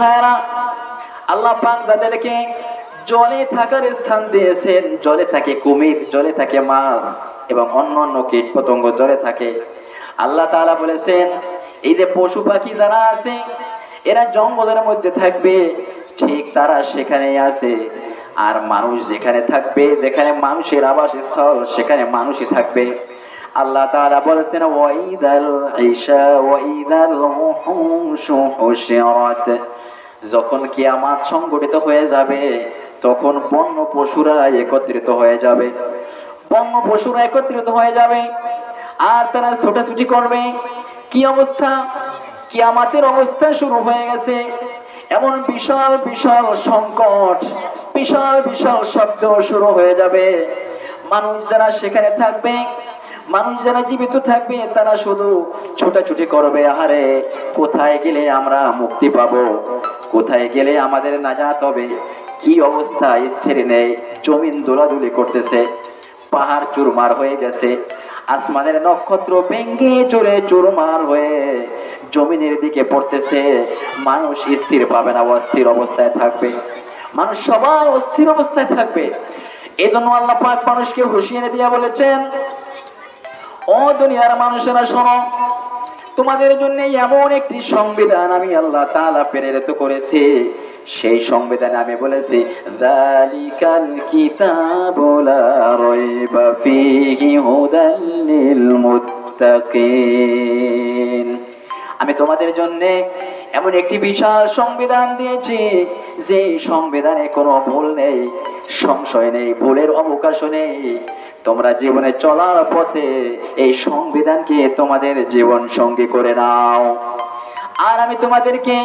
ভাইরা, আল্লাহ পাক যাদেরকে জলে থাকার স্থান দিয়েছেন, জলে থাকে কুমির, জলে থাকে মাছ এবং অন্যান্য কীট পতঙ্গ জলে থাকে। আল্লাহ তাআলা বলেছেন এই যে পশু পাখি যারা আছে এরা জঙ্গলের মধ্যে থাকবে, ঠিক তারা সেখানেই আছে। আর মানুষ যেখানে থাকবে, যেখানে মানুষের আবাসস্থল, সেখানে মানুষই থাকবে। আল্লাহ তাআলা বলেছেন ওয়াইদাল ঈশা ওয়াইদাল উহুশু হুশিরাত, যখন কিয়ামত সংঘটিত হয়ে যাবে তখন বন্য পশুরা একত্রিত হয়ে যাবে, বন্য পশুরা একত্রিত হয়ে যাবে আর তারা ছোটাছুটি করবে। কি অবস্থা, কিয়ামতের অবস্থা শুরু হয়ে গেছে। এমন বিশাল বিশাল সংকট, বিশাল বিশাল শব্দ শুরু হয়ে যাবে। মানুষ যারা সেখানে থাকবে, মানুষ যারা জীবিত থাকবে তারা শুধু ছোটাছুটি করবে, আহারে কোথায় গেলে আমরা মুক্তি পাবো, কোথায় গেলে আমাদের নাজাত হবে। কি অবস্থা স্থির নেই, জমিন দোলাদুলি করতেছে, পাহাড় চুরমার হয়ে গেছে, আসমানের নক্ষত্র ভেঙ্গে চুরে চুরমার হয়ে জমিনের দিকে পড়তেছে। মানুষ স্থির পাবে না, অস্থির অবস্থায় থাকবে, মানুষ সবাই অস্থির অবস্থায় থাকবে। এই জন্য আল্লাহ পাক মানুষকে হুঁশিয়ারি দিয়ে বলেছেন ও দুনিয়ার মানুষেরা শোনো, তোমাদের জন্য এমন একটি সংবিধান আমি আল্লাহ তাআলা প্রেরিত করেছি। সেই সংবিধানে আমি বলেছি যালিকাল কিতাবু লা রাইবা ফীহি হুদাল লিল মুত্তাকিন। আমি তোমাদের জন্য এমন একটি বিশাল সংবিধান দিয়েছি, যে সংবিধানে কোনো ভুল নেই, সংশয় নেই, ভুলের অবকাশ নেই। তোমরা জীবনে চলার পথে এই সংবিধানকে তোমাদের জীবন সঙ্গী করে নাও। আর আমি তোমাদেরকে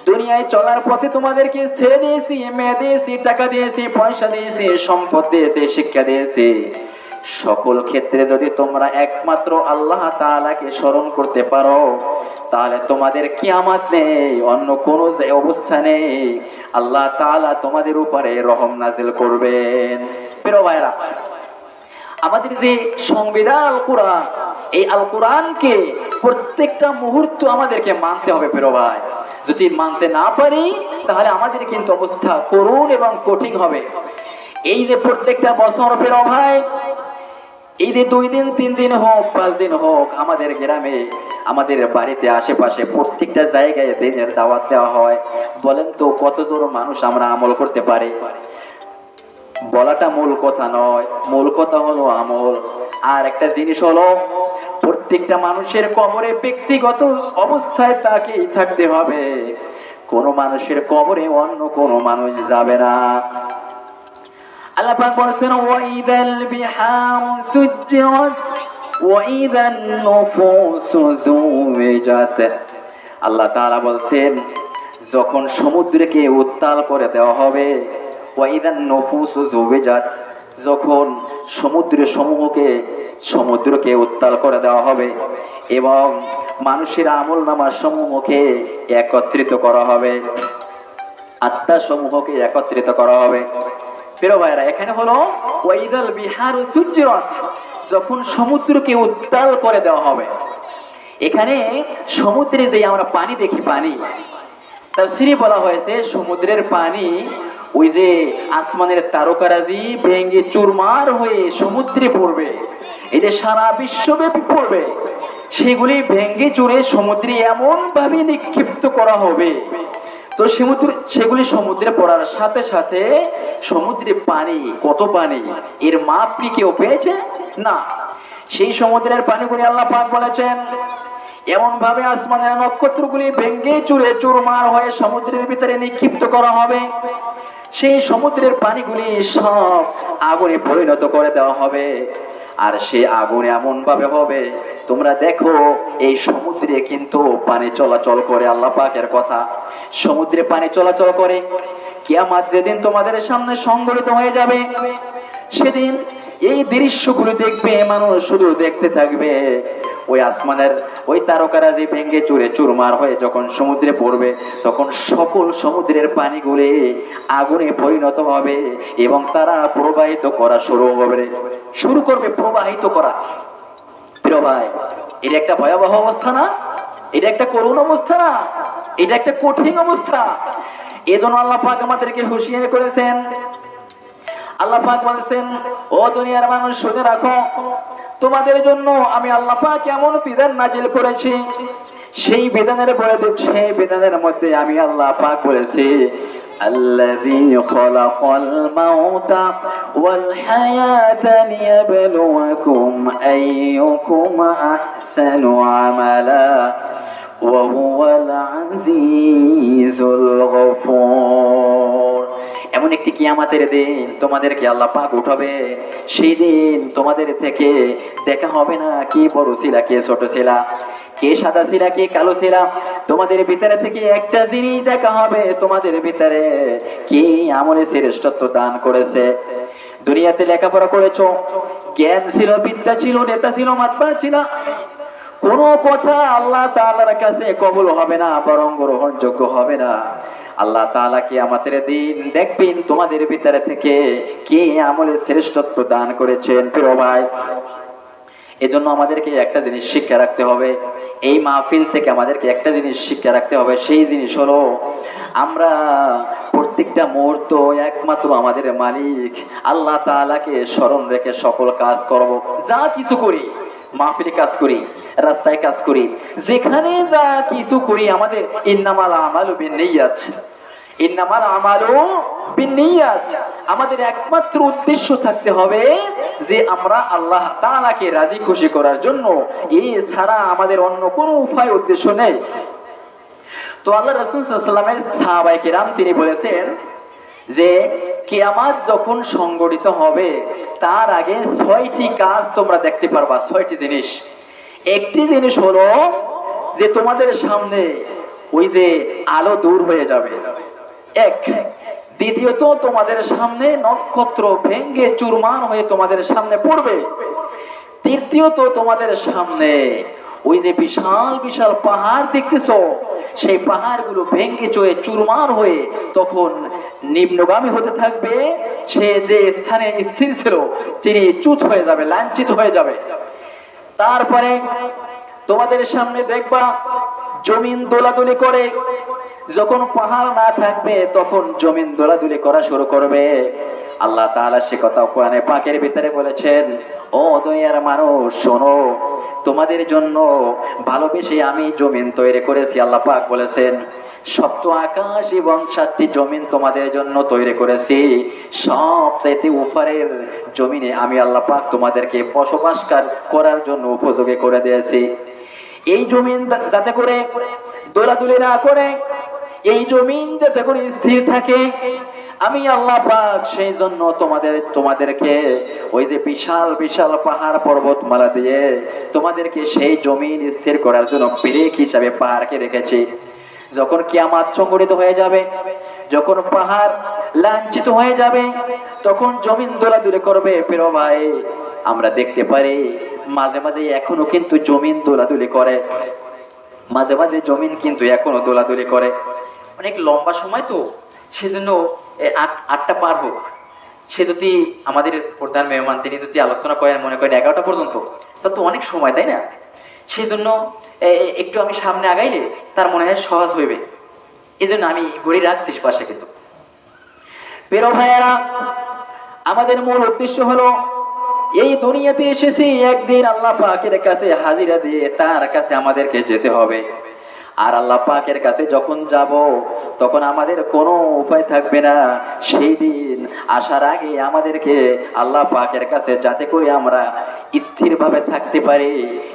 দুনিয়ায় চলার পথে তোমাদেরকে ছেড়ে দিয়েছি, মেয়ে দিয়েছি, টাকা দিয়েছি, পয়সা দিয়েছি, সম্পদ দিয়েছি, শিক্ষা দিয়েছি। সকল ক্ষেত্রে যদি তোমরা একমাত্র আল্লাহ তাআলাকে স্মরণ করতে পারো, তাহলে তোমাদের কিয়ামত নেই, অন্য কোনো অবস্থা নেই, আল্লাহ তাআলা তোমাদের উপরে রহম নাজিল করবেন। প্রিয় ভাইরা, আমাদের যে সংবিধান আল কোরআন, এই আল কোরআনকে প্রত্যেকটা মুহূর্ত আমাদেরকে মানতে হবে। প্রিয় ভাই, যদি মানতে না পারি তাহলে আমাদের কিন্তু অবস্থা করুণ এবং কঠিন হবে। এই যে প্রত্যেকটা বছর প্রিয় ভাই, এই যে 2 দিন 3 দিন হোক 5 দিন হোক, আমাদের গ্রামে, আমাদের বাড়িতে, আশেপাশে প্রত্যেকটা জায়গায় দিনের দাওয়াত দেওয়া হয়। বলেন তো কতদূর মানুষ আমরা আমল করতে পারি? বলাটা মূল কথা নয়, মূল কথা হলো আমল। আর একটা জিনিস হলো, প্রত্যেকটা মানুষের কবরে ব্যক্তিগত অবস্থায় তাকেই থাকতে হবে, কোন মানুষের কবরে অন্য কোন মানুষ যাবে না। আল্লাহ পাক বলেছেন ওয়াইদাল বিহার সুজ্জিরাত ওয়াইদান নুফুসু যুওয়াজাত। আল্লাহ তাআলা বলেন যখন সমুদ্রকে উত্তাল করে দেওয়া হবে, ওয়াইদান নুফুসু যুওয়াজাত, যখন সমুদ্রকে উত্তাল করে দেওয়া হবে এবং মানুষের আমলনামা সমূহকে একত্রিত করা হবে, আত্মা সমূহকে একত্রিত করা হবে। প্রিয় ভাইরা, এখানে হলো ওয়াইদাল বিহার সুজ্জিরাত, যখন সমুদ্রকে উত্তাল করে দেওয়া হবে। এখানে সমুদ্রে যে আমরা পানি দেখি, পানি তাফসীরে বলা হয়েছে সমুদ্রের পানি ওই যে আসমানের তারকারাজি ভেঙে চুরমার হয়ে সমুদ্রে পড়বে, এই যে সারা বিশ্বব্যাপী পড়বে, সেগুলি ভেঙে চুরে সমুদ্রে এমন ভাবে নিক্ষিপ্ত করা হবে, তো সেগুলি সমুদ্রে পড়ার সাথে সাথে সমুদ্রে পানি, কত পানি, এর মাপ কি কেউ পেয়েছে? না। সেই সমুদ্রের পানিগুলি আল্লাহ পাক বলেছেন এমন ভাবে আসমানের নক্ষত্রগুলি ভেঙে চুরে চুরমার হয়ে সমুদ্রের ভিতরে নিক্ষিপ্ত করা হবে। সেই সমুদ্রের পানিগুলি সব আগুনে পরিণত করে দেওয়া হবে। আর সে আগুন এমন ভাবে হবে, তোমরা দেখো এই সমুদ্রে কিন্তু পানি চলাচল করে। আল্লাহ পাকের কথা, সমুদ্রে পানি চলাচল করে। কিয়ামত যেদিন তোমাদের সামনে সংঘটিত হয়ে যাবে, সেদিন এই দৃশ্যগুলো দেখবে, মানুষ শুধু দেখতে থাকবে। ওই আসমানের ওই তারকারাজি ভেঙে চুরে চুরমার হয়ে যখন সমুদ্রে পড়বে, তখন সকল সমুদ্রের পানিগুলি আগুনে পরিণত হবে এবং তারা প্রবাহিত করা শুরু করবে প্রবাহিত করা। প্রিয় ভাই, এটা একটা ভয়াবহ অবস্থা না? এটা একটা করুণ অবস্থা না? এটা একটা কঠিন অবস্থা। এজন্য আল্লাহ পাক আমাদেরকে হুঁশিয়ারি করেছেন। আল্লাহ পাক বলেছেন, ও দুনিয়ার মানুষ শুনে রাখো, তোমাদের জন্য আমি আল্লাহ পাক এমন বিধান নাজিল করেছি, সেই বিধানের মধ্যে আমি আল্লাহ পাক বলেছি, الذي خلق الموت والحياة ليبلوكم أيكم أحسن عملا وهو العزيز الغفور। এমন একটি কিয়ামতের দিন তোমাদেরকে আল্লাহ পাক উঠাবে। সেই দিন তোমাদের থেকে দেখা হবে না কে বড় ছিল কে ছোট ছিল, কে সাদা ছিল কে কালো ছিল। তোমাদের ভিতরে থেকে একটা জিনিস দেখা হবে, তোমাদের ভিতরে কে আমলে শ্রেষ্ঠত্ব দান করেছে। দুনিয়াতে লেখাপড়া করেছো, জ্ঞান ছিল, বিদ্যা ছিল, নেতা ছিল, মাতবার ছিল, কোনো কথা আল্লাহ তাআলার কাছে কবুল হবে না, বরং গ্রহণযোগ্য হবে না। আল্লাহ তাআলা কিয়ামতের দিন দেখবেন তোমাদের ভিতরে থেকে কে আমলে শ্রেষ্ঠত্ব দান করেছেন। প্রিয় ভাই, এজন্য আমাদেরকে একটা জিনিস শিক্ষা রাখতে হবে, এই মাহফিল থেকে আমাদেরকে একটা জিনিস শিক্ষা রাখতে হবে। সেই জিনিস হলো, আমরা প্রত্যেকটা মুহূর্ত একমাত্র আমাদের মালিক আল্লাহ তাআলাকে স্মরণ রেখে সকল কাজ করব। যা কিছু করি, মাহফিলে কাজ করি, রাস্তায় কাজ করি, যেখানে যা কিছু করি, আমাদের ইন্নামাল আমালু বিন্নিয়াত, ইন্নামাল আমালু বিন্নিয়াত, আমাদের একমাত্র উদ্দেশ্য থাকতে হবে যে আমরা আল্লাহ তাআলাকে রাজি খুশি করার জন্য, এছাড়া আমাদের অন্য কোনো উপায় উদ্দেশ্য নেই। তো আল্লাহ রাসূল সাল্লাল্লাহু আলাইহি ওয়াসাল্লামের সাহাবায়ে কেরাম তিনি বলেছেন যে কিয়ামত যখন সংঘটিত হবে তার আগে ৬টি কাজ তোমরা দেখতে পারবা, ৬টি জিনিস। একটি জিনিস হলো যে তোমাদের সামনে ওই যে আলো দূর হয়ে যাবে, এক। দ্বিতীয়ত, তোমাদের সামনে নক্ষত্র ভেঙ্গে চুরমার হয়ে তোমাদের সামনে পড়বে। তৃতীয়ত, তোমাদের সামনে ওই যে বিশাল বিশাল পাহাড় দেখতেছো, সেই পাহাড়গুলো ভেঙ্গে চয়ে চুরমার হয়ে তখন নিম্নগামী হতে থাকবে। সে যে স্থানে স্থির ছিল তিনি চ্যুত হয়ে যাবে, লাঞ্ছিত হয়ে যাবে। তারপরে তোমাদের সামনে দেখবা জমিন দোলাদুলি করে, যখন পাহাড় না থাকবে তখন জমিন দোলাদুলি করা শুরু করবে। আল্লাহ তাআলা সে কথা কোরআনে পাকের ভিতরে বলেছেন, ও দুনিয়ার মানুষ শোনো, তোমাদের জন্য ভালোবেসে আমি জমিন তৈরি করেছি। আল্লাহ পাক বলেছেন, সপ্ত আকাশ এবং 7টি জমিন তোমাদের জন্য তৈরি করেছি, সবচাইতে উপরের জমিনে আমি আল্লাহ পাক তোমাদেরকে বসবাস করার জন্য উপযোগী করে দিয়েছি। এই জমিন যাতে করে দোলাদুলি না করে, এই জমিন যাতে করে স্থির থাকে, আমি আল্লাহ পাক সেই জন্য তোমাদেরকে ওই যে বিশাল বিশাল পাহাড় পর্বতমালা দিয়ে তোমাদেরকে সেই জমিন স্থির করার জন্য ব্রেক হিসাবে পাহাড়কে রেখেছি। যখন কিয়ামত সংঘটিত হয়ে যাবে, যখন পাহাড় লাঞ্ছিত হয়ে যাবে, তখন জমিন দোলাদুলি করবে। প্রিয় ভাই, আমরা দেখতে পারি মাঝে মাঝে এখনো কিন্তু জমিন দোলাদুলি করে, মাঝে মাঝে জমিন কিন্তু এখনো দোলাদুলি করে। অনেক লম্বা সময় তো, সেজন্য 8টা পার হোক, সে যদি আমাদের প্রধান মেহমান তিনি যদি আলোচনা করেন মনে করেন 11টা পর্যন্ত, তা তো অনেক সময়, তাই না? সেই জন্য একটু আমি সামনে আগাইলে তার মনে হয় সহজ হইবে, এই জন্য আমি ঘড়ি রাখছি পাশে। কিন্তু প্রিয় ভাইয়েরা, আমাদের মূল উদ্দেশ্য হলো এই দুনিয়াতে এসেছি একদিন আল্লাহ পাকের কাছে হাজিরা দিয়ে তার কাছে আমাদেরকে যেতে হবে। আর আল্লাহ পাকের কাছে যখন যাব তখন আমাদের কোনো উপায় থাকবে না। সেই দিন আসার আগে আমাদেরকে আল্লাহ পাকের কাছে যাতে করে আমরা স্থিরভাবে থাকতে পারি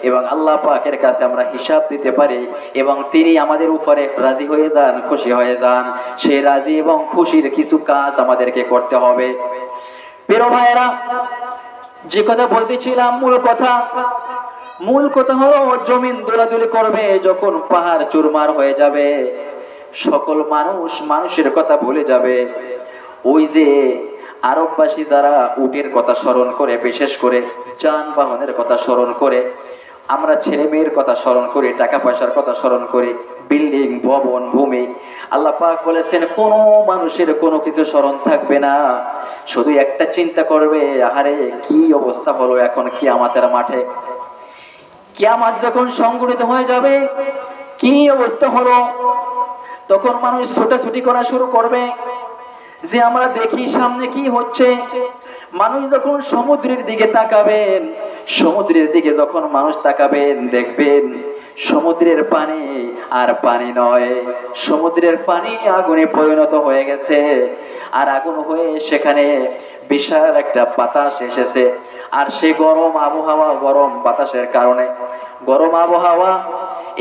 এবং আল্লাহ পাকের কাছে আমরা হিসাব দিতে পারি এবং তিনি আমাদের উপরে রাজি হয়ে যান, খুশি হয়ে যান। সেই রাজি এবং খুশির কিছু কাজ আমাদেরকে করতে হবে। প্রিয় ভাইয়েরা, যে কথা বলতেছিলাম, মূল কথা হলো জমিন দোলাদুলি করবে। যখন পাহাড় চুরমার হয়ে যাবে, সকল মানুষের কথা ভুলে যাবে। ওই যে আরববাসী যারা উটের কথা স্মরণ করে, বিশেষ করে যানবাহনের কথা স্মরণ করে, আমরা ছেলে মেয়ের কথা স্মরণ করি, টাকা পয়সার কথা স্মরণ করি, বিল্ডিং, ভবন, ভূমি। আল্লাহ পাক বলেছেন কোনো মানুষের কোনো কিছু স্মরণ থাকবে না, শুধু একটা চিন্তা করবে, আহারে কি অবস্থা হলো এখন কিয়ামতের মাঠে। কিয়ামত যখন সংঘটিত হয়ে যাবে, কি অবস্থা হলো তখন মানুষ ছোটাছুটি করা শুরু করবে যে আমরা দেখি সামনে কি হচ্ছে। মানুষ যখন সমুদ্রের দিকে তাকাবেন, সমুদ্রের দিকে যখন মানুষ তাকাবেন, দেখবেন সমুদ্রের পানি আর পানি নয়, সমুদ্রের পানি আগুনে পরিণত হয়ে গেছে। আর আগুন হয়ে সেখানে বিশাল একটা বাতাস এসেছে। আর সে গরম আবহাওয়া, গরম বাতাসের কারণে, গরম আবহাওয়া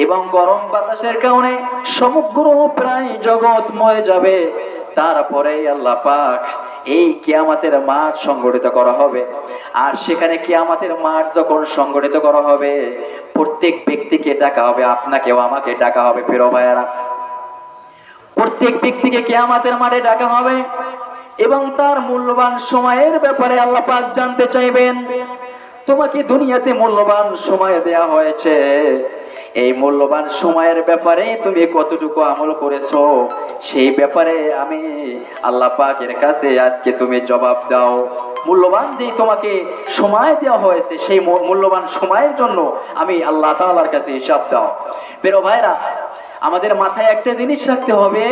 এবং গরম বাতাসের কারণে সমগ্র প্রায় জগৎ মরে যাবে। তারপরে আল্লাহ পাক এই কিয়ামতের মাঠ সংগঠিত করা হবে। আর সেখানে কিয়ামতের মাঠ যখন সংগঠিত করা হবে, প্রত্যেক ব্যক্তিকে ডাকা হবে, আপনাকেও আমাকে ডাকা হবে। প্রিয় ভাইয়েরা, প্রত্যেক ব্যক্তিকে কিয়ামতের মাঠে ডাকা হবে এবং তার মূল্যবান সময়ের ব্যাপারে আল্লাহ পাক জানতে চাইবেন। তোমাকে দুনিয়াতে মূল্যবান সময় দেয়া হয়েছে, এই মূল্যবান সময়ের ব্যাপারে তুমি কতটুকু আমল করেছো, সেই ব্যাপারে আমি আল্লাহ পাকের কাছে আজকে তুমি জবাব দাও। মূল্যবান যে তোমাকে সময় দেওয়া হয়েছে, সেই মূল্যবান সময়ের জন্য আমি আল্লাহ তাআলার কাছে হিসাব দাও। প্রিয় ভাইরা, আমাদের মাথায় একটা জিনিস রাখতে হবে,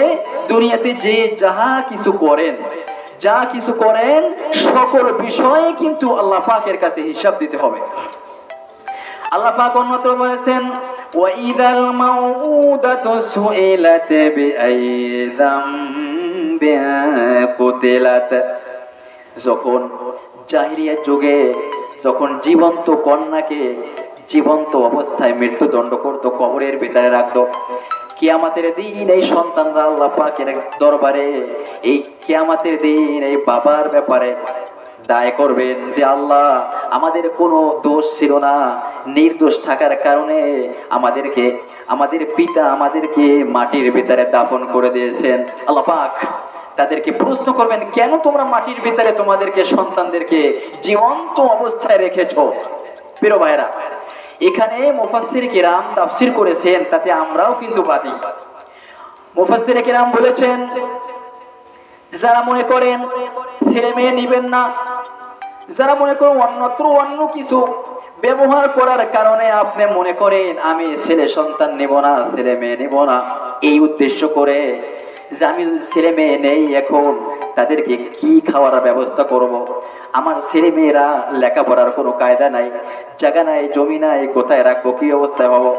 দুনিয়াতে যে যাহা কিছু করেন, যা কিছু করেন, সকল বিষয়ে কিন্তু আল্লাহ পাকের কাছে হিসাব দিতে হবে। আল্লাহ পাক অন্যত্র বলেছেন, ওয়াইদাল মাউউদাতু সুইলাত বিআইয়ি যামবিন কুতিলাত। যখন জাহিলিয়াত যুগে যখন জীবন্ত কন্যাকে জীবন্ত অবস্থায় মৃত্যুদণ্ড করতো, কবরের ভিতরে রাখতো, কিয়ামতের দিন এই সন্তানরা আল্লাহ পাকের দরবারে, এই কিয়ামতের দিন এই বাবার ব্যাপারে দায় করবেন যে আল্লাহ, আমাদের কোনো দোষ ছিল না, নির্দোষ থাকার কারণে আমাদের পিতা আমাদেরকে মাটির ভিতরে দাফন করে দিয়েছেন। আল্লাহ পাক তাদেরকে প্রশ্ন করবেন, কেন তোমরা মাটির ভিতরে তোমাদেরকে সন্তানদেরকে জীবন্ত অবস্থায় রেখেছো? প্রিয় ভাইরা, এখানে মুফাসসির কিরাম তাফসীর করেছেন, তাতে আমরাও কিন্তু বাদী। মুফাসসির কিরাম বলেছেন, যারা মনে করেন ছেলে মেয়ে নিবেন না, যারা মনে করেন অন্যত্র অন্য কিছু ব্যবহার করার কারণে আপনি মনে করেন আমি ছেলে সন্তান নেব না, ছেলে মেয়ে নেব না, এই উদ্দেশ্য করে যে আমি ছেলে মেয়ে নেই, এখন তাদেরকে কি খাওয়ার ব্যবস্থা করব, আমার ছেলে মেয়েরা লেখাপড়ার কোনো কায়দা নাই, জায়গা নাই, জমি নাই, কোথায় রাখবো, কি অবস্থায় হবো।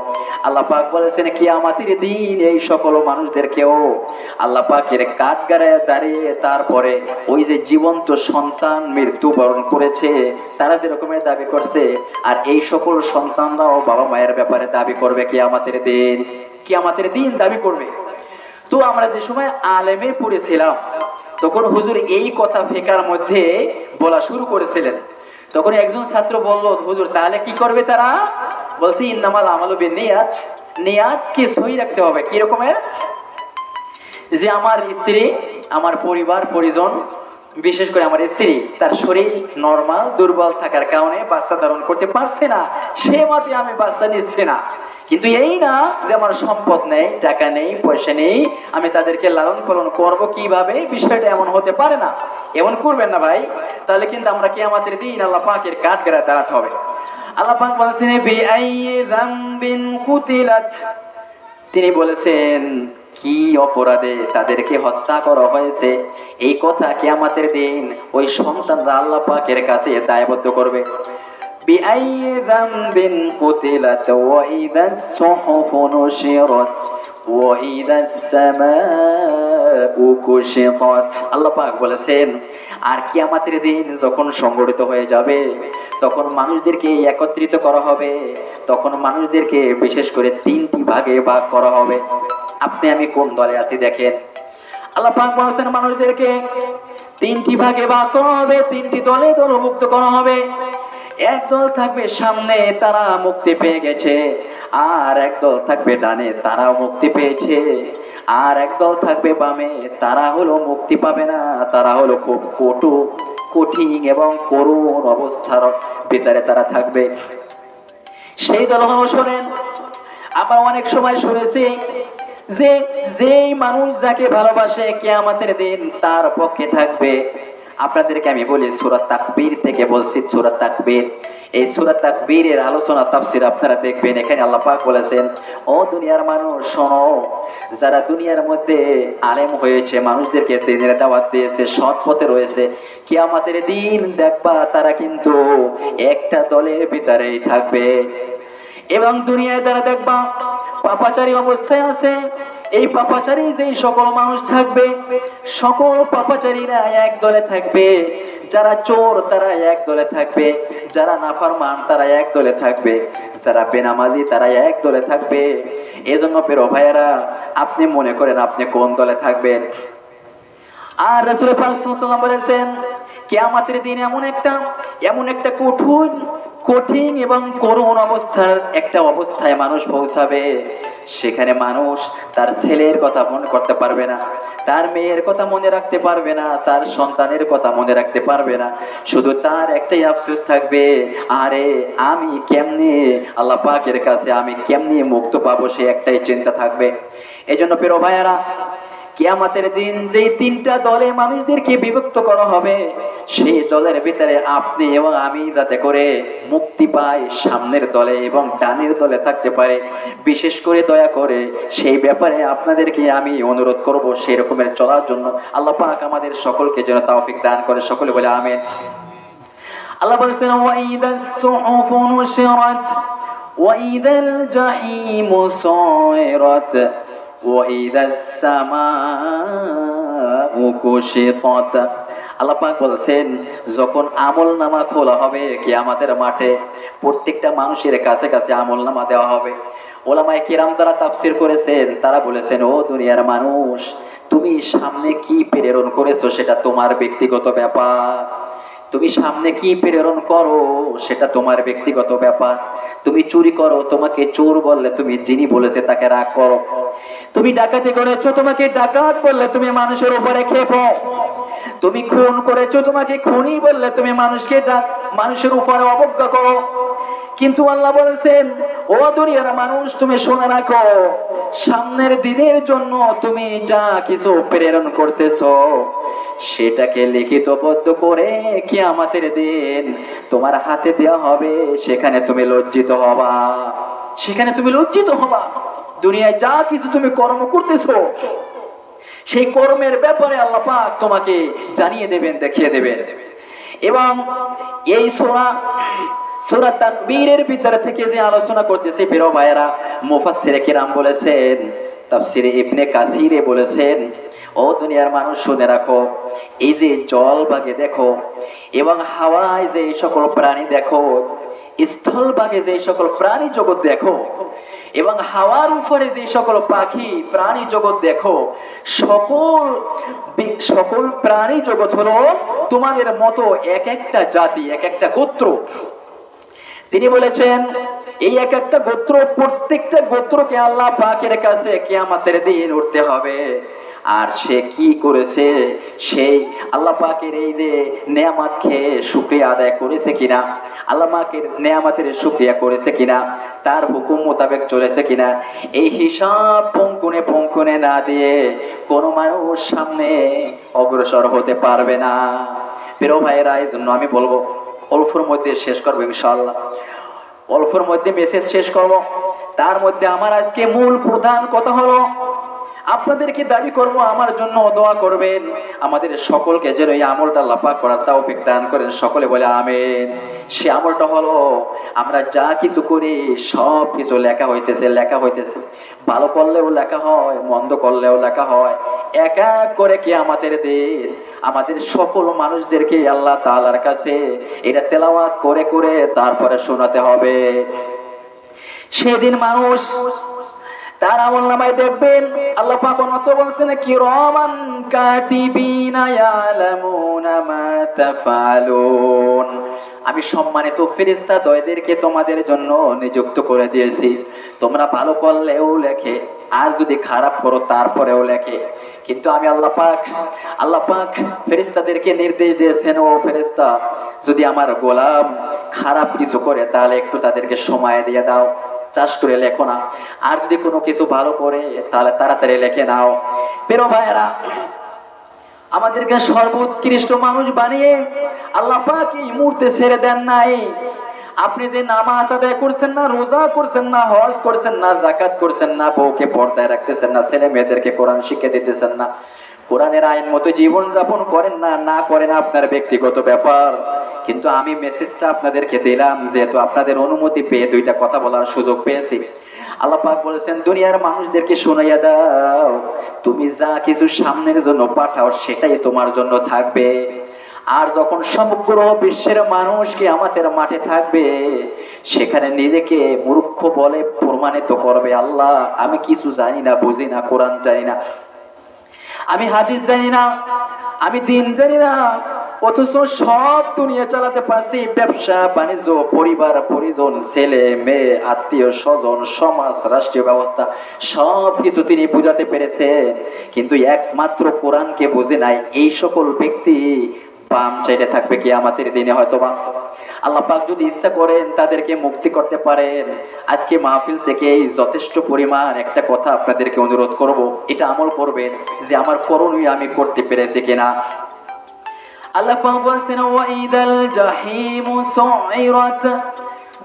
আল্লাহ পাক বলেছেন কিয়ামতের দিন এই সকল মানুষদেরকেও আল্লাহ পাকের কাঠগড়ায় দাঁড়িয়ে তারপরে ওই যে জীবন্ত সন্তান মৃত্যুবরণ করেছে তারা যেরকমের দাবি করছে, আর এই সকল সন্তানরাও বাবা মায়ের ব্যাপারে দাবি করবে কিয়ামতের দিন দাবি করবে। তো আমরা যে সময় আলেমে পড়েছিলাম, তখন হুজুর এই কথা ফেকার মধ্যে বলা শুরু করেছিলেন। তখন একজন ছাত্র বলল, হুজুর তাহলে কি করবে তারা? বলছি ইন্নামাল আমালু বিন্নিয়াত, নিয়াতকে সহি রাখতে হবে। কি রকমের? যে আমার স্ত্রী, আমার পরিবার পরিজন, বিশেষ করে আমার স্ত্রী, তার শরীর নরমাল দুর্বল থাকার কারণে বাচ্চা ধারণ করতে পারছে না, সে মতে আমি বাচ্চা নিচ্ছি না। কিন্তু এই না যে আমার সম্পদ নেই, টাকা নেই, পয়সা নেই, আমি তাদেরকে লালন পালন করব কিভাবে, বিষয়টা এমন হতে পারে না। এমন করবেন না ভাই, তাহলে কিন্তু আমরা কিয়ামতের দিন আল্লাহ পাকের কাঠগড়ায় দাঁড়াতে হবে। আল্লাহ পাক বলেছেন বিআইয়ি যামবিন কুতিলাত, তিনি বলেছেন কি অপরাধে তাদেরকে হত্যা করা হয়েছে, এই কথা কিয়ামতের দিন ওই সন্তানরা আল্লাহ পাকের কাছে দায়বদ্ধ করবে। বিআইয়ি যামবিন কুতিলাত ওয়া ইযাস সুহুফু নুশিরাত ওয়া ইযাস সামাউ কুশিতাত। আল্লাহ পাক বলেছেন, আর কিয়ামতের দিন যখন সংগঠিত হয়ে যাবে, তখন মানুষদেরকে একত্রিত করা হবে, তখন মানুষদেরকে বিশেষ করে তিনটি ভাগে ভাগ করা হবে। আপনি আমি কোন দলে আছি দেখেন। আল্লাহ পাক বলেছেন মানুষদেরকে তিনটি ভাগে ভাগ করা হবে, তিনটি দলে দলভুক্ত করা হবে। এক দল থাকবে সামনে, তারা মুক্তি পেয়ে গেছে, আর এক দল থাকবে ডানে, তারাও মুক্তি পেয়েছে, আর এক দল থাকবে বামে, তারা হলো মুক্তি পাবে না, তারা হলো খুব কঠিন এবং করুণ অবস্থার ভিতরে তারা থাকবে। সেই দল হলো, শোনেন, আমরা অনেক সময় শুনেছি যে যেই মানুষ যাকে ভালোবাসে কিয়ামতের দিন তার পক্ষে থাকবে। আপনাদেরকে আমি বলি, সূরা তাকবীর থেকে বলছি, সূরা তাকবীর, এই সূরা তাকবীরের আলোচনা তাফসীর আপনারা দেখবেন, এখানে আল্লাহ পাক বলেছেন, ও দুনিয়ার মানুষ শোনো, যারা দুনিয়ার মধ্যে আলেম হয়েছে, মানুষদেরকে দিনের দাওয়াত দিয়েছে, সৎ পথে রয়েছে, কিয়ামতের দিন দেখবা তারা কিন্তু একটা দলের ভিতরেই থাকবে। এবং দুনিয়ায় তারা দেখবা পাপাচারী অবস্থায় আছে, এই পাপাচারী যে সকল মানুষ থাকবে, সকল পাপাচারীরা এক দলে থাকবে, যারা চোর তারা এক দলে থাকবে, যারা নাফরমান তারা এক দলে থাকবে, যারা বেনামাজি তারা এক দলে থাকবে। এজন্য প্রিয় ভাইয়েরা, আপনি মনে করেন আপনি কোন দলে থাকবেন? আর রাসূল পাক সাল্লাল্লাহু আলাইহি ওয়াসাল্লাম বলেছেন, কিয়ামতের দিন এমন একটা কঠিন এবং করুণ অবস্থায় মানুষ পৌঁছাবে, সেখানে মানুষ তার ছেলের কথা মনে করতে পারবে না, তার মেয়ের কথা মনে রাখতে পারবে না, তার সন্তানের কথা মনে রাখতে পারবে না। শুধু তার একটাই আফসোস থাকবে, আরে আমি কেমনে আল্লাহ পাকের কাছে আমি কেমনে মুক্ত পাবো, সে একটাই চিন্তা থাকবে। এই জন্য প্রিয় ভাইয়েরা, কিয়ামতের দিন যে তিনটা দলে মানুষদেরকে বিভক্ত করা হবে, সেই দলের ভিতরে আপনি এবং আমি যাতে করে মুক্তি পাই, সামনের দলে এবং ডানের দলে থাকতে পারে, বিশেষ করে দয়া করে সেই ব্যাপারে আপনাদেরকে আমি অনুরোধ করব, সেই রকমের চলার জন্য আল্লাহ পাক আমাদের সকলকে যেন তৌফিক দান করে। সকলে বলে আমিন। আল্লাহ বলেছেন, ওয়াইদাস সুহুফু নুশিরাত ওয়াইদাল জাহিমু সুইরাত ওয়াইদাস সামাউ কুশিতাত। আল্লাহ পাক বলেছেন, যখন আমলনামা খোলা হবে কিয়ামতের মাঠে, প্রত্যেকটা মানুষের কাছে কাছে আমলনামা দেওয়া হবে। ওলামায়ে কিরাম যারা তাফসীর করেছেন, তারা বলেছেন, ও দুনিয়ার মানুষ, তুমি সামনে কি প্রেরণ করেছো সেটা তোমার ব্যক্তিগত ব্যাপার। তুমি সামনে কি প্রেরণ করো সেটা তোমার ব্যক্তিগত ব্যাপার। তুমি চুরি করো, তোমাকে চোর বললে তুমি যিনি বলেছে তাকে রাগ করো। তুমি ডাকাতি করেছো, তোমাকে ডাকাত বললে তুমি মানুষের উপরে খেপো। তুমি খুন করেছো, তোমাকে খুনি বললে তুমি মানুষের উপরে অবজ্ঞা করো। কিন্তু আল্লাহ বলেছেন, ও দুনিয়ার মানুষ, তুমি শুনে রাখো, সামনের দিনের জন্য তুমি যা কিছু প্রেরণ করতেছো সেটাকে লিখিতবদ্ধ করে কিয়ামতের দিন তোমার হাতে দেওয়া হবে। সেখানে তুমি লজ্জিত হবা, সেখানে তুমি লজ্জিত হবা। দুনিয়ায় যা কিছু তুমি কর্ম করতেছো, সেই কর্মের ব্যাপারে আল্লাহ পাক তোমাকে জানিয়ে দেবেন, দেখিয়ে দেবেন। এবং এই সূরা তাকবীরের ভিতর থেকে যে আলোচনা করতেছে প্রিয় ভাইয়েরা, মুফাসসিরে কিরাম বলেছেন, তাফসীরে ইবনে কাসিরে বলেছেন, ও দুনিয়ার মানুষ শুনে রাখো, এই যে জল ভাগে দেখো এবং হাওয়ায় যে সকল প্রাণী দেখো, স্থল ভাগে যে সকল প্রাণী জগৎ দেখো এবং হাওয়ার উপরে যে সকল পাখি প্রাণী জগৎ দেখো, সকল প্রাণী জগৎ হলো তোমাদের মতো এক একটা জাতি, এক একটা গোত্র। তিনি বলেছেন, এই এক একটা গোত্র, প্রত্যেকটা গোত্রকে আল্লাহ পাকের কাছে কিয়ামতের দিন উঠতে হবে। আর সে কি করেছে, সেই আল্লাহ পাকের এই যে নেয়ামত খেয়ে শুকরিয়া আদায় করেছে কিনা, আল্লাহ পাকের নেয়ামতের শুকরিয়া করেছে কিনা, তার হুকুম মোতাবেক চলেছে কিনা, এই হিসাব পঙ্কুনে পঙ্কুনে না দিয়ে কোনো মানুষ সামনে অগ্রসর হতে পারবে না। প্রিয় ভাইয়েরা, এই জন্য আমি বলবো, অল্পর মধ্যে শেষ করবো ইনশাআল্লাহ, অল্পর মধ্যে মেসেজ শেষ করবো। তার মধ্যে আমার আজকে মূল প্রধান কথা হলো, আপনাদেরকে দাবি করব আমার জন্য দোয়া করবেন, আমাদের সকলকে যেন এই আমলটা আল্লাহ পাক করার তৌফিক দান করেন। সকলে বলে আমিন। সে আমলটা হলো, আমরা যা কিছু করি সব কিছু লেখা হইতেছে, ভালো করলেও লেখা হয়, মন্দ করলেও লেখা হয়। এক এক করে কিয়ামতের দিন আমাদের সকল মানুষদেরকে আল্লাহ তাআলার কাছে এটা তেলাওয়াত করে করে তারপরে শোনাতে হবে। সেদিন মানুষ তার আমলনামায় দেখবেন, আল্লাহ পাক অন্যত্র বলছেন, কিরামান কাতিবিনা ইয়ালামুনা মা তাফআলুন। আমি সম্মানিত ফেরেশতা দ্বয়দেরকে তোমাদের জন্য নিযুক্ত করে দিয়েছি, তোমরা ভালো করলেও লেখে, আর যদি খারাপ করো তারপরেও লেখে। কিন্তু আমি আল্লাহ পাক ফেরেশতাদেরকে নির্দেশ দিয়েছেন, ও ফেরেশতা, যদি আমার গোলাম খারাপ কিছু করে তাহলে একটু তাদেরকে সময় দিয়ে দাও, চাষ করে লেখো না, আর যদি কোনো কিছু ভালো করে তাহলে তাড়াতাড়ি লেখে নাও। প্রিয় ভাইয়েরা, আমাদেরকে সর্বোৎকৃষ্ট মানুষ বানিয়ে আল্লাহ পাক এই মুহূর্তে ছেড়ে দেন নাই। আপনি যে নামাজ আদায় করছেন না, রোজা করছেন না, হজ করছেন না, যাকাত করছেন না, বউকে পর্দায় রাখতেছেন না, ছেলে মেয়েদেরকে কোরআন শিক্ষা দিতেছেন না, কোরআনের আইন মতো জীবন যাপন করেন না, না করেন আপনার ব্যক্তিগত ব্যাপার। কিন্তু আমি মেসেজটা আপনাদেরকে দিলাম, যেহেতু আপনাদের অনুমতি পেয়ে দুইটা কথা বলার সুযোগ পেয়েছি। আল্লাহ পাক বলেছেন, দুনিয়ার মানুষদেরকে শোনাইয়া দাও, তুমি যা কিছু সামনের জন্য পাঠাও সেটাই তোমার জন্য থাকবে। আর যখন সমগ্র বিশ্বের মানুষকে আমাদের মাঠে থাকবে, সেখানে নিজেকে মূর্খ বলে প্রমাণিত করবে, আল্লাহ আমি কিছু জানি না, বুঝি না, কোরআন জানি না, আমি হাদিস জানি না, আমি দিন জানি না, অথচ সব দুনিয়া চালাতে পারছি, ব্যবসা বাণিজ্য, পরিবার পরিজন, ছেলে মেয়ে, আত্মীয় স্বজন, সমাজ, রাষ্ট্রীয় ব্যবস্থা, সব কিছু তিনি বুঝাতে পেরেছেন, কিন্তু একমাত্র কোরআনকে বুঝে নাই। এই সকল ব্যক্তি বাম চাইতে থাকবে কিয়ামতের দিনে। হয়তোবা আল্লাহ পাক যদি ইচ্ছা করেন তাদেরকে মুক্তি করতে পারেন। আজকে মাহফিল থেকে যথেষ্ট পরিমাণ একটা কথা আপনাদেরকে অনুরোধ করব, এটা আমল করবেন যে আমার করণীয় আমি করতে পেরেছি কিনা। আল্লাহ পাক বলেন, ওয়াইদাল জাহিমু সুইরাত,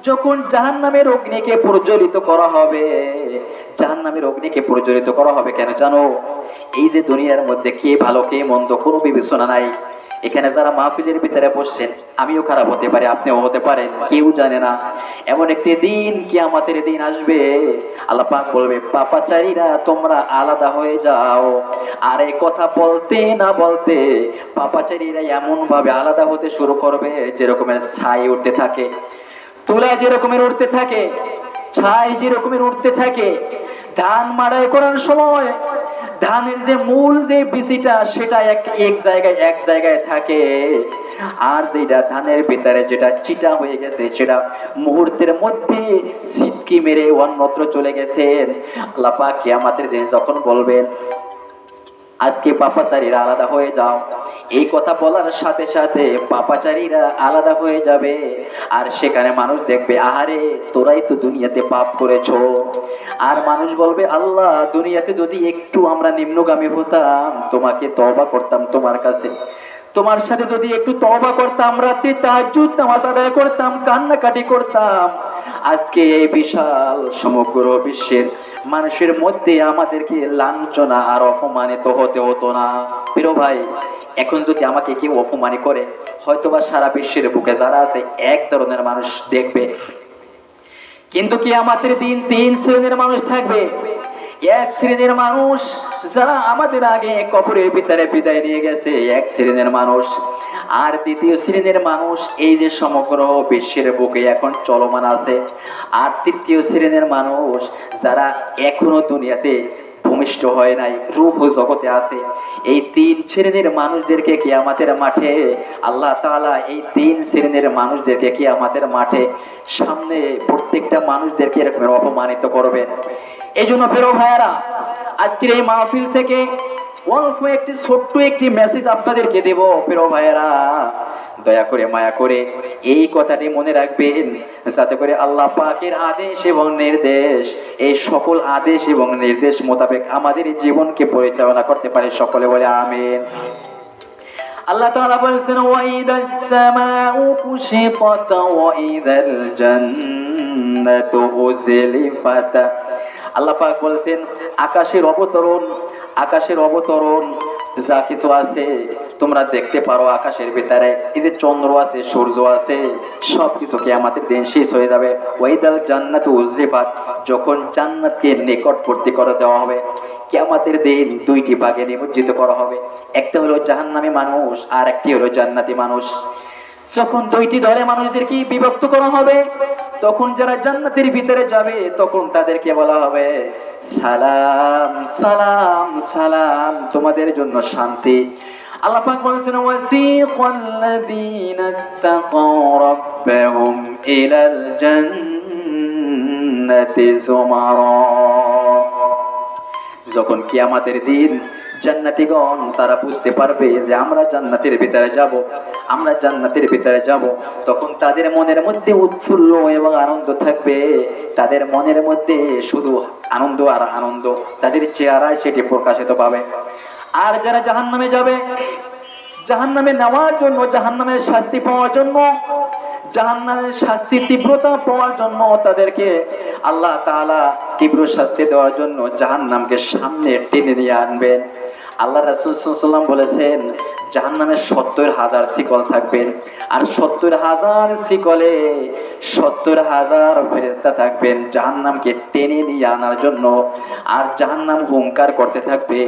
যখন জাহান্নামের অগ্নিকে প্রজ্বলিত করা হবে, জাহান্নামের অগ্নিকে প্রজ্বলিত করা হবে কেন জানো? এই যে দুনিয়ার মধ্যে কে ভালো কে মন্দ কোনো বিবেচনা নাই। এখানে যারা মাহফিলের ভিতরে বসছেন, আমিও খারাপ হতে পারি, আপনিও হতে পারেন, কেউ জানে না। এমন একটি দিন, কিয়ামতের দিন আসবে, আল্লাহ পাক বলবে, পাপাচারীরা তোমরা আলাদা হয়ে যাও। আর এই কথা বলতে না বলতে পাপাচারীরা এমন ভাবে আলাদা হতে শুরু করবে, যেরকমের ছাই উঠতে থাকে, তুলা যেরকমের উঠতে থাকে, ছাই যেরকমের উঠতে থাকে। ধান মাড়াই করার সময় ধানের যে মূল যে বিচিটা সেটা এক জায়গায় থাকে, আর যেটা ধানের ভিতরে যেটা চিটা হয়ে গেছে সেটা মুহূর্তের মধ্যে ছিটকি মেরে অন্যত্র চলে গেছে। আল্লাহ পাক কিয়ামতের দিন যখন বলবেন, আজকে পাপাচারীরা আলাদা হয়ে যাও, এই কথা বলার সাথে সাথে পাপাচারীরা আলাদা হয়ে যাবে। আর সেখানে মানুষ দেখবে, আহারে তোরাই তো দুনিয়াতে পাপ করেছো। আর মানুষ বলবে, আল্লাহ দুনিয়াতে যদি একটু আমরা নিম্নগামী হতাম, তোমাকে তওবা করতাম তোমার কাছে, তোমার সাথে যদি একটু তওবা করতাম, রাতে তাহাজ্জুদ নামাজ আদায় করতাম, কান্নাকাটি করতাম, আজকে এই বিশাল সমগ্র বিশ্বের মানুষের মধ্যে আমাদেরকে লাঞ্ছনা আর অপমানিত হতে হতো না। প্রিয় ভাই, এখন যদি আমাকে কেউ অপমানিত করে, হয়তোবা সারা বিশ্বের বুকে যারা আছে এক ধরনের মানুষ দেখবে, কিন্তু কিয়ামতের দিন তিন শ্রেণীর মানুষ থাকবে। এক শ্রেণীর মানুষ যারা আমাদের আগে কবরের ভিতরে বিদায় নিয়ে গেছে, এক শ্রেণীর মানুষ। আর দ্বিতীয় শ্রেণীর মানুষ এই যে সমগ্র বিশ্বের বুকে এখন চলমান আছে। আর তৃতীয় শ্রেণীর মানুষ যারা এখনো দুনিয়াতে ভূমিষ্ঠ হয় নাই, রূহ জগতে আছে। এই তিন শ্রেণীর মানুষদেরকে কিয়ামতের মাঠে আল্লাহ তাআলা এই তিন শ্রেণীর মানুষদেরকে কিয়ামতের মাঠে সামনে প্রত্যেকটা মানুষদেরকে এরকম অপমানিত করবেন। এই জন্য প্রিয় ভাইয়েরা, আজকের এই মাহফিল থেকে অল্প একটি ছোট্ট একটি মেসেজ আপনাদেরকে দেব। প্রিয় ভাইয়েরা, দয়া করে মায়া করে এই কথাটি মনে রাখবেন, যাতে করে আল্লাহ পাকের আদেশ এবং নির্দেশ, এই সকল আদেশ এবং নির্দেশ মোতাবেক আমাদের জীবনকে পরিচালনা করতে পারে। সকলে বলে আমিন। আল্লাহ তাআলা বলেছেন, ওয়াইদাস সামাউ কুশিতাত ওয়াইদাল জান্নাতু উযলিফাত। আল্লাহ পাক বলেছেন, আকাশের অবতরণ যা কিছু আছে তোমরা দেখতে পারো, আকাশের ভিতরে এই যে চন্দ্র আছে, সূর্য আছে, সবকিছু কিয়ামতের দিন শেষ হয়ে যাবে। ওয়াইদাল জান্নাতু উযলিফাত, যখন জান্নাতকে নিকটবর্তী করে দেওয়া হবে, কিয়ামতের দিন দুইটি ভাগে নিমজ্জিত করা হবে। একটা হলো জাহান্নামী মানুষ, আর একটি হলো জান্নাতি মানুষ। যখন দুইটি দলে মানুষদেরকে বিভক্ত করা হবে, তখন যারা জান্নাতের ভিতরে যাবে, তখন তাদেরকে বলা হবে, সালাম সালাম সালাম, তোমাদের জন্য শান্তি। আল্লাহ পাক বলেছেন, ওয়াসিকাল্লাযীনা তাকাউ রাব্বাহুম ইলাল জান্নাতি যুমারা। যখন কিয়ামতের দিন জান্নাতীগণ তারা বুঝতে পারবে যে আমরা জান্নাতের ভিতরে যাব, আমরা জান্নাতের ভিতরে যাব, তখন তাদের মনের মধ্যে উৎফুল্ল এবং আনন্দ থাকবে। তাদের মনের মধ্যে শুধু আনন্দ আর আনন্দ, তাদের চেহারায় সেটি প্রকাশিত পাবে। আর যারা জাহান্নামে যাবে, জাহান্নামে নেওয়ার জন্য, জাহান্নামের শাস্তি পাওয়ার জন্য জাহান্নামের শাস্তির তীব্রতা পাওয়ার জন্য তাদেরকে আল্লাহ তাআলা তীব্র শাস্তি দেওয়ার জন্য জাহান্নামকে সামনে টেনে নিয়ে আনবেন। আল্লাহ রাসূল সাল্লাল্লাহু আলাইহি ওয়াসাল্লাম বলেছেন জাহান্নামে ৭০,০০০ শিকল থাকবেন, আর ৭০,০০০ শিকলে ৭০,০০০ ফেরেশতা থাকবেন জাহান্নামকে টেনে নিয়ে আনার জন্য। আর জাহান্নাম হুঙ্কার করতে থাকবে,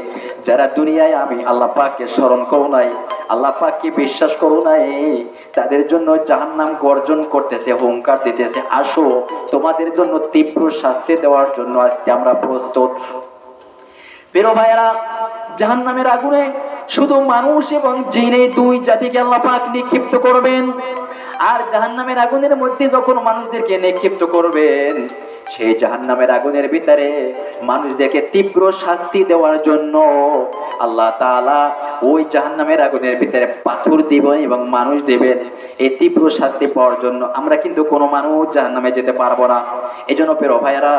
যারা দুনিয়ায় আমি আল্লাহ পাককে স্মরণ করো নাই, আল্লাহ পাককে বিশ্বাস করো নাই, তাদের জন্য জাহান্নাম গর্জন করতেছে, হুঙ্কার দিতেছে, আসো তোমাদের জন্য তীব্র শাস্তি দেওয়ার জন্য আজকে আমরা প্রস্তুত। প্রিয় ভাইরা, জাহান্নামের আগুনে শুধু মানুষ এবং জিন এই দুই জাতিকে আল্লাহ পাক নিক্ষিপ্ত করবেন। আর জাহান্নামের আগুনের মধ্যে যখন মানুষদেরকে নিক্ষিপ্ত করবেন, সেই জাহান্নামের আগুনের ভিতরে মানুষদেরকে তীব্র শাস্তি দেওয়ার জন্য আল্লাহ তাআলা ওই জাহান্নামের আগুনের ভিতরে পাথর দিবেন এবং মানুষ দেবেন এই তীব্র শাস্তি পাওয়ার জন্য। আমরা কিন্তু কোনো মানুষ জাহান্নামে যেতে পারবো না। এই জন্য প্রিয় ভাইয়েরা,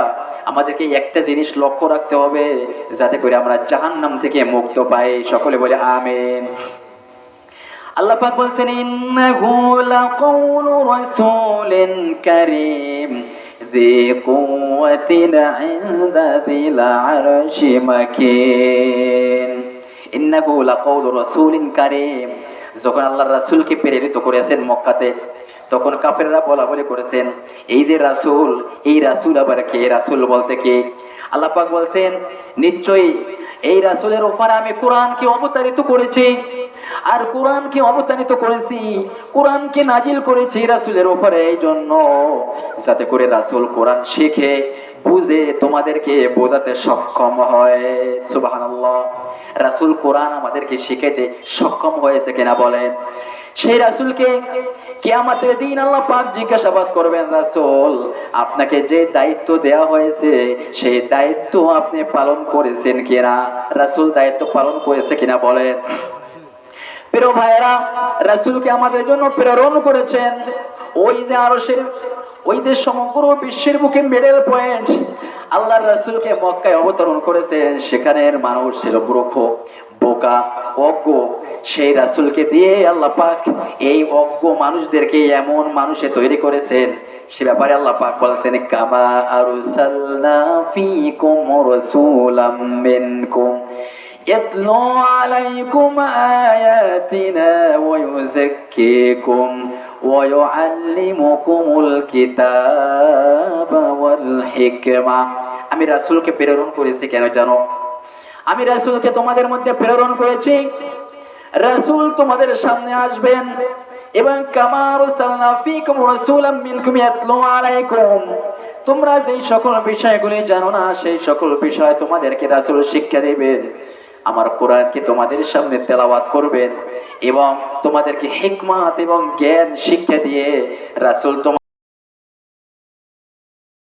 আমাদেরকে একটা জিনিস লক্ষ্য রাখতে হবে, যাতে করে আমরা জাহান্নাম থেকে মুক্ত পাই। সকলে বলে আমিন। আল্লাহ পাক বলছেন ইন্নাহু লাকাউলু রাসূলিন কারীম ذي قوة عند ذي العرش مكين إنه لقول رسول كريم। যখন আল্লাহর রাসূলকে প্রেরিত করেছেন মক্কাতে, তখন কাফেররা বলা বলি করেছেন এই যে রাসূল, এই রাসূল আবার কে? রাসূল বলতে কে? আল্লাহ পাক বলছেন নিশ্চয়ই এই রাসূলের উপরে আমি কোরআনকে অবতারিত করেছি, আর কোরআনকে অবতারিত করেছি, কোরআনকে নাজিল করেছি রাসূলের উপরে, এই জন্য যাতে করে রাসূল কোরআন শিখে বুঝে তোমাদেরকে বোঝাতে সক্ষম হয়। সুবহানাল্লাহ। রাসূল কোরআন আমাদেরকে শিখাতে সক্ষম হয়েছে কিনা বলেন? সেই রাসূলকে কিয়ামতের দিন আল্লাহ পাক জিজ্ঞাসাবাদ করবেন, রাসূল আপনাকে যে দায়িত্ব দেয়া হয়েছে সেই দায়িত্ব আপনি পালন করেছেন কিনা? রাসূল দায়িত্ব পালন করেছে কিনা বলেন? প্রিয় ভাইরা, রাসূলকে আমাদের জন্য প্রেরণ করেছেন ওই যে আরশের, ওই যে সমগ্র বিশ্বের বুকে মিডল পয়েন্ট। আল্লাহর রাসূলকে মক্কায় অবতরণ করেছেন, সেখানের মানুষ ছিল মূর্খ, বোকা, অজ্ঞ। সেই রাসূলকে দিয়ে আল্লাহ পাক এই অজ্ঞ মানুষদেরকে এমন মানুষে তৈরি করেছেন, সে ব্যাপারে আল্লাহ পাক বলেছেন কামা আরসালনা ফীকুম রাসূলাম মিনকুম ইয়াতলু আলাইকুম আয়াতিনা ওয়া ইউযাক্কিকুম ওয়া ইউআল্লিমুকুমুল কিতাবা ওয়াল হিকমা। আমি রাসূলকে প্রেরণ করেছি কেন জানো? আমি রাসূলকে তোমাদের মধ্যে প্রেরণ করেছি, রাসূল তোমাদের সামনে আসবেন এবং কামা আরসালনা ফীকুম রাসূলাম মিনকুম ইয়াতলু আলাইকুম, তোমরা যেই সকল বিষয়গুলি জানো না সেই সকল বিষয় তোমাদেরকে রাসূল শিক্ষা দিবেন। আমার কোরআনকে তোমাদের সামনে তেলাওয়াত করবেন এবং তোমাদেরকে হিকমত এবং জ্ঞান শিক্ষা দিয়ে রাসূল